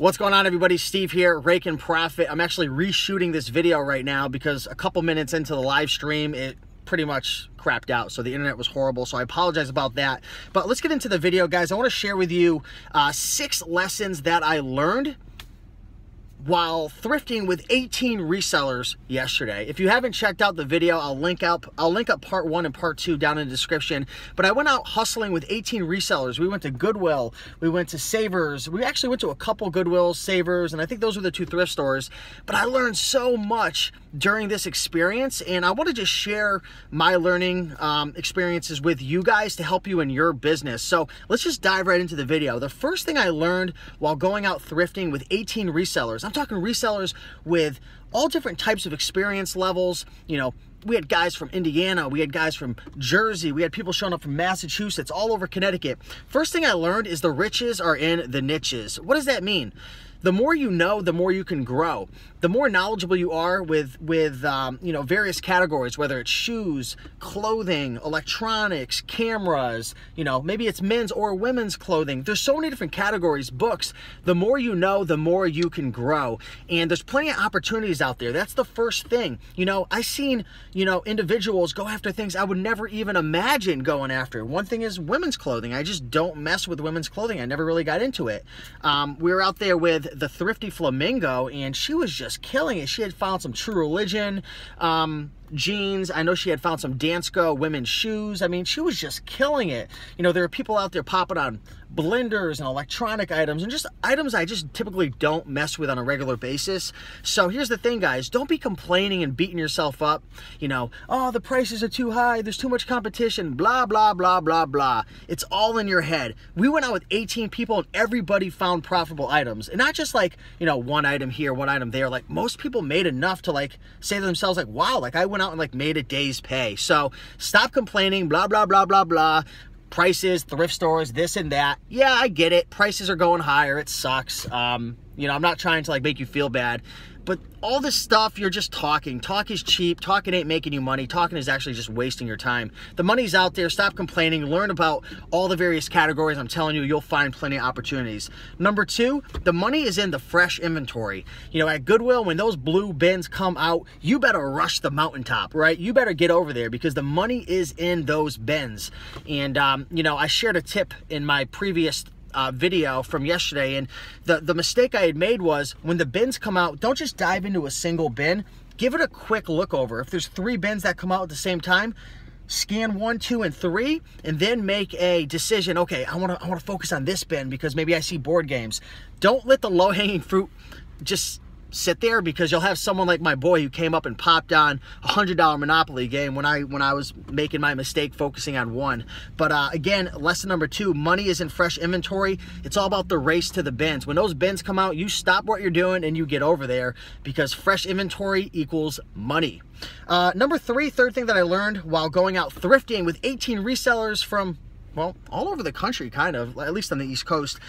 What's going on, everybody? Steve here, Raiken Profit. I'm actually reshooting this video right now because a couple minutes into the live stream, it pretty much crapped out. So the internet was horrible. So I apologize about that. But let's get into the video, guys. I want to share with you 6 lessons that I learned while thrifting with 18 resellers yesterday. If you haven't checked out the video, I'll link up part 1 and part 2 down in the description. But I went out hustling with 18 resellers. We went to Goodwill, we went to Savers, we actually went to a couple Goodwills, Savers, and I think those were the 2 thrift stores. But I learned so much during this experience, and I want to just share my learning experiences with you guys to help you in your business. So let's just dive right into the video. The first thing I learned while going out thrifting with 18 resellers, I'm talking resellers with all different types of experience levels. You know, we had guys from Indiana, we had guys from Jersey, we had people showing up from Massachusetts, all over Connecticut. First thing I learned is the riches are in the niches. What does that mean? The more you know, the more you can grow. The more knowledgeable you are with you know, various categories, whether it's shoes, clothing, electronics, cameras, you know, maybe it's men's or women's clothing. There's so many different categories, books. The more you know, the more you can grow. And there's plenty of opportunities out there. That's the first thing. You know, I've seen, you know, individuals go after things I would never even imagine going after. One thing is women's clothing. I just don't mess with women's clothing. I never really got into it. We were out there with the Thrifty Flamingo, and she was just killing it. She had found some True Religion jeans. I know she had found some Dansko women's shoes. I mean, she was just killing it. You know, there are people out there popping on blenders and electronic items and just items I just typically don't mess with on a regular basis. So here's the thing, guys. Don't be complaining and beating yourself up. You know, oh, the prices are too high. There's too much competition. Blah, blah, blah, blah, blah. It's all in your head. We went out with 18 people and everybody found profitable items. And not just like, you know, one item here, one item there. Like, most people made enough to like say to themselves like, wow, like I went out and like made a day's pay. So stop complaining, blah, blah, blah, blah, blah. Prices, thrift stores, this and that. Yeah, I get it. Prices are going higher. It sucks. You know, I'm not trying to like make you feel bad, but all this stuff, you're just talking. Talk is cheap. Talking ain't making you money. Talking is actually just wasting your time. The money's out there. Stop complaining. Learn about all the various categories. I'm telling you, you'll find plenty of opportunities. Number 2, the money is in the fresh inventory. You know, at Goodwill, when those blue bins come out, you better rush the mountaintop, right? You better get over there because the money is in those bins. And, you know, I shared a tip in my previous video from yesterday, and the mistake I had made was when the bins come out, don't just dive into a single bin. Give it a quick look over. If there's 3 bins that come out at the same time, scan 1, 2, and 3, and then make a decision. Okay, I want to focus on this bin because maybe I see board games. Don't let the low-hanging fruit just sit there, because you'll have someone like my boy who came up and popped on a $100 Monopoly game when I was making my mistake focusing on one. But again, lesson number 2, money is in fresh inventory. It's all about the race to the bins. When those bins come out, you stop what you're doing and you get over there, because fresh inventory equals money. Number 3, third thing that I learned while going out thrifting with 18 resellers from, well, all over the country, kind of, at least on the East Coast.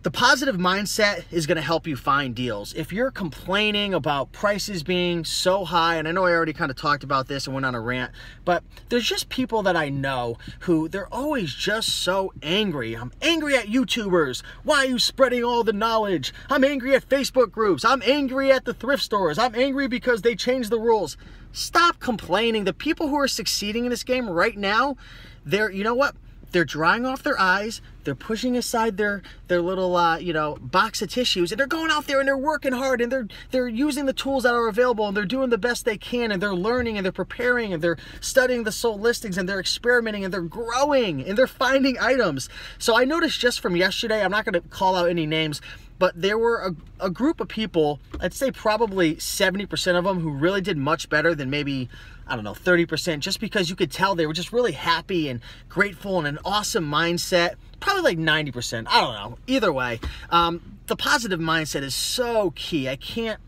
The positive mindset is going to help you find deals. If you're complaining about prices being so high, and I know I already kind of talked about this and went on a rant, but there's just people that I know who they're always just so angry. I'm angry at YouTubers. Why are you spreading all the knowledge? I'm angry at Facebook groups. I'm angry at the thrift stores. I'm angry because they changed the rules. Stop complaining. The people who are succeeding in this game right now, you know what? They're drying off their eyes, they're pushing aside their little, you know, box of tissues, and they're going out there and they're working hard, and they're using the tools that are available, and they're doing the best they can, and they're learning, and they're preparing, and they're studying the sold listings, and they're experimenting, and they're growing, and they're finding items. So I noticed just from yesterday, I'm not going to call out any names, but there were a group of people, I'd say probably 70% of them, who really did much better than maybe, I don't know, 30%, just because you could tell they were just really happy and grateful and an awesome mindset. Probably like 90%, I don't know. Either way, the positive mindset is so key. I can't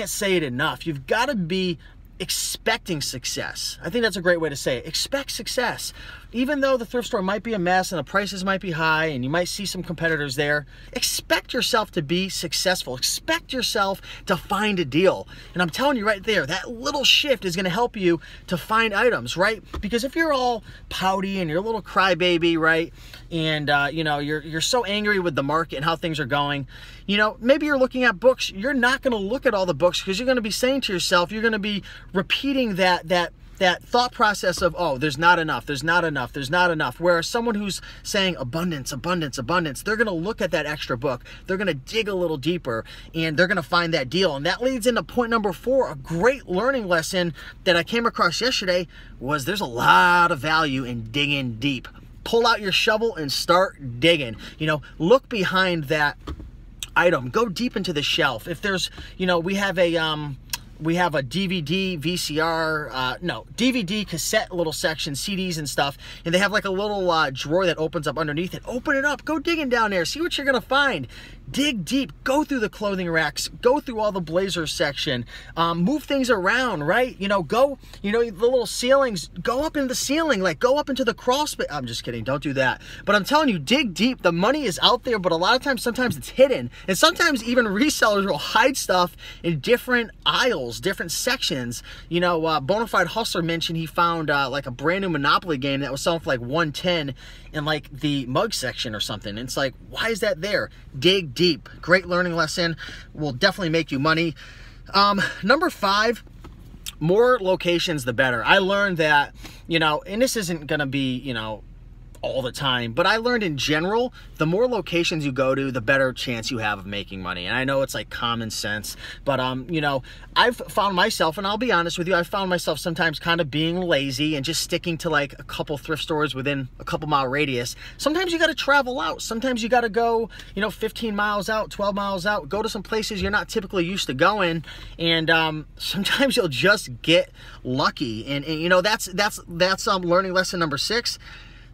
say it enough. You've got to be expecting success. I think that's a great way to say it. Expect success. even though the thrift store might be a mess and the prices might be high and you might see some competitors there, expect yourself to be successful. Expect yourself to find a deal. And I'm telling you right there, that little shift is gonna help you to find items, right? Because if you're all pouty and you're a little crybaby, right? And you know, you're so angry with the market and how things are going, you know, maybe you're looking at books, you're not gonna look at all the books because you're gonna be saying to yourself, you're gonna be repeating that thought process of, oh, there's not enough, there's not enough, there's not enough. Whereas someone who's saying abundance, abundance, abundance, they're gonna look at that extra book, they're gonna dig a little deeper, and they're gonna find that deal. And that leads into point number 4, a great learning lesson that I came across yesterday was there's a lot of value in digging deep. Pull out your shovel and start digging. You know, look behind that item, go deep into the shelf. If there's, you know, we have a DVD, VCR, DVD cassette little section, CDs and stuff, and they have like a little drawer that opens up underneath it. Open it up, go digging down there, see what you're gonna find. Dig deep, go through the clothing racks, go through all the blazer section, move things around, right? You know, go, you know, the little ceilings, go up in the ceiling, like go up into the crawl space. I'm just kidding, don't do that. But I'm telling you, dig deep. The money is out there, but a lot of times, sometimes it's hidden. And sometimes even resellers will hide stuff in different aisles, different sections. You know, Bonafide Hustler mentioned he found like a brand new Monopoly game that was selling for like $110 in like the mug section or something. And it's like, why is that there? Dig deep. Great learning lesson. Will definitely make you money. Number 5, more locations the better. I learned that, you know, and this isn't gonna be, you know, all the time, but I learned in general, the more locations you go to, the better chance you have of making money. And I know it's like common sense, but you know, I've found myself, and I'll be honest with you, I've found myself sometimes kind of being lazy and just sticking to like a couple thrift stores within a couple mile radius. Sometimes you got to travel out. Sometimes you got to go, you know, 15 miles out, 12 miles out, go to some places you're not typically used to going. And sometimes you'll just get lucky. And you know, that's learning lesson number 6.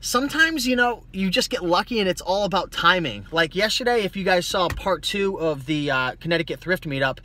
Sometimes, you know, you just get lucky and it's all about timing. Like yesterday, if you guys saw part 2 of the Connecticut Thrift Meetup,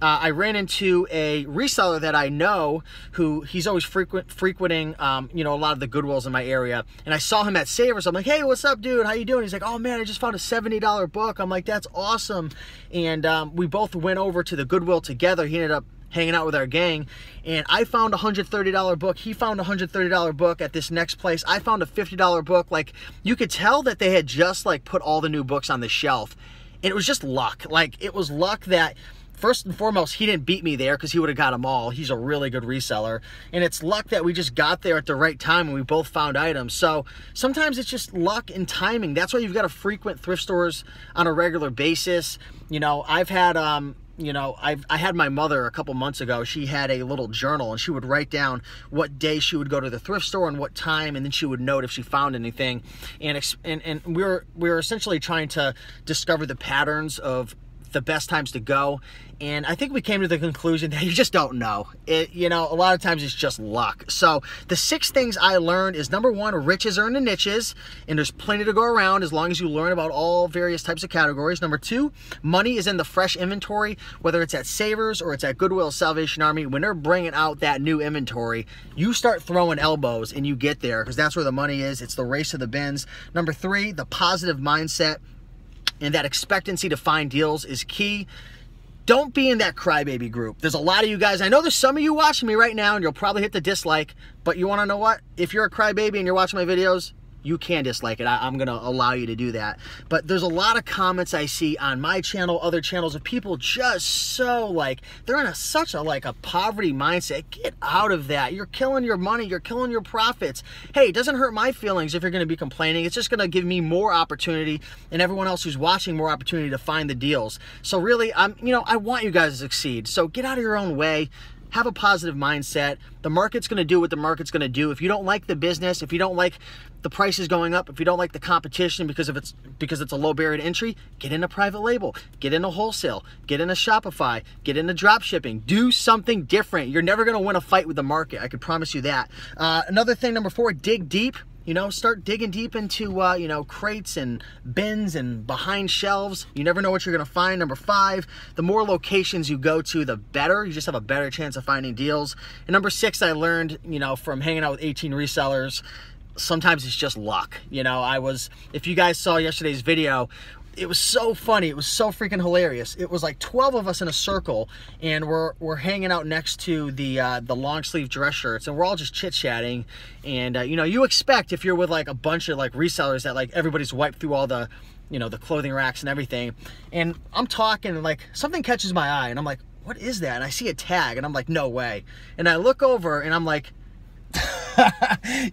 I ran into a reseller that I know who he's always frequenting, you know, a lot of the Goodwills in my area. And I saw him at Savers. I'm like, hey, what's up, dude? How you doing? He's like, oh man, I just found a $70 book. I'm like, that's awesome. And we both went over to the Goodwill together. He ended up hanging out with our gang, and I found a $130 book. He found a $130 book at this next place. I found a $50 book. Like, you could tell that they had just like put all the new books on the shelf, and it was just luck. Like, it was luck that first and foremost, he didn't beat me there because he would have got them all. He's a really good reseller. And it's luck that we just got there at the right time and we both found items. So sometimes it's just luck and timing. That's why you've got to frequent thrift stores on a regular basis. You know, I've had, you know, I had my mother a couple months ago. She had a little journal and she would write down what day she would go to the thrift store and what time, and then she would note if she found anything. And we were essentially trying to discover the patterns of the best times to go. And I think we came to the conclusion that you just don't know. You know, a lot of times it's just luck. So the 6 things I learned is, number 1, riches are in the niches, and there's plenty to go around as long as you learn about all various types of categories. Number 2, money is in the fresh inventory, whether it's at Savers or it's at Goodwill, Salvation Army. When they're bringing out that new inventory, you start throwing elbows and you get there because that's where the money is. It's the race to the bins. Number 3, the positive mindset and that expectancy to find deals is key. Don't be in that crybaby group. There's a lot of you guys. I know there's some of you watching me right now and you'll probably hit the dislike, but you want to know what? If you're a crybaby and you're watching my videos, you can dislike it. I'm going to allow you to do that. But there's a lot of comments I see on my channel, other channels, of people just so like, they're in such a poverty mindset. Get out of that. You're killing your money. You're killing your profits. Hey, it doesn't hurt my feelings if you're going to be complaining. It's just going to give me more opportunity and everyone else who's watching more opportunity to find the deals. So really, I want you guys to succeed. So get out of your own way. Have a positive mindset. The market's going to do what the market's going to do. If you don't like the business, if you don't like the prices going up, if you don't like the competition because it's a low barrier to entry, get into private label, get into wholesale, get into Shopify, get into drop shipping. Do something different. You're never going to win a fight with the market. I can promise you that. Another thing, number 4, dig deep. You know, start digging deep into, you know, crates and bins and behind shelves. You never know what you're going to find. Number 5, the more locations you go to, the better. You just have a better chance of finding deals. And number 6, I learned, you know, from hanging out with 18 resellers, sometimes it's just luck. You know, if you guys saw yesterday's video, it was so funny. It was so freaking hilarious. It was like 12 of us in a circle, and we're hanging out next to the long sleeve dress shirts, and we're all just chit-chatting. And you know, you expect if you're with like a bunch of like resellers that like everybody's wiped through all the, you know, the clothing racks and everything. And I'm talking, and like something catches my eye, and I'm like, what is that? And I see a tag, and I'm like, no way. And I look over, and I'm like,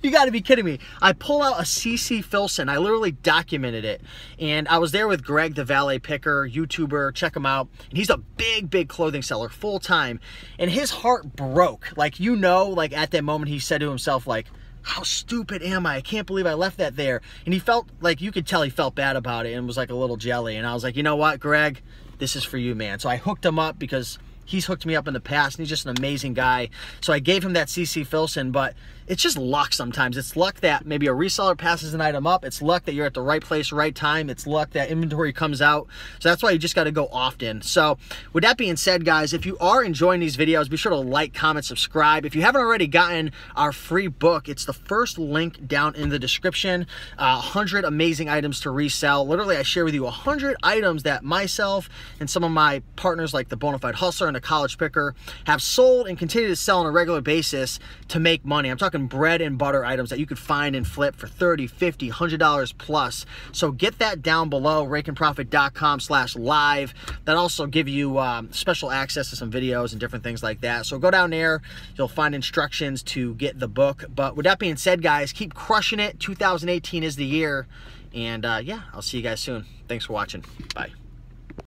you got to be kidding me. I pull out a CC Filson. I literally documented it. And I was there with Greg, the valet picker, YouTuber. Check him out. And he's a big clothing seller, full time. And his heart broke. Like, you know, like at that moment he said to himself, like, how stupid am I? I can't believe I left that there. And he felt like, you could tell he felt bad about it and was like a little jelly. And I was like, you know what, Greg, this is for you, man. So I hooked him up because he's hooked me up in the past, and he's just an amazing guy. So I gave him that CC Filson, but it's just luck sometimes. It's luck that maybe a reseller passes an item up. It's luck that you're at the right place, right time. It's luck that inventory comes out. So that's why you just got to go often. So with that being said, guys, if you are enjoying these videos, be sure to like, comment, subscribe. If you haven't already gotten our free book, it's the first link down in the description. 100 amazing items to resell. Literally, I share with you 100 items that myself and some of my partners like the Bonafide Hustler and the College Picker have sold and continue to sell on a regular basis to make money. I'm talking bread and butter items that you could find and flip for $30, $50, $100 plus. So get that down below, raikenprofit.com/live. That also give you special access to some videos and different things like that. So go down there, you'll find instructions to get the book. But with that being said, guys, keep crushing it. 2018 is the year. And yeah, I'll see you guys soon. Thanks for watching. Bye.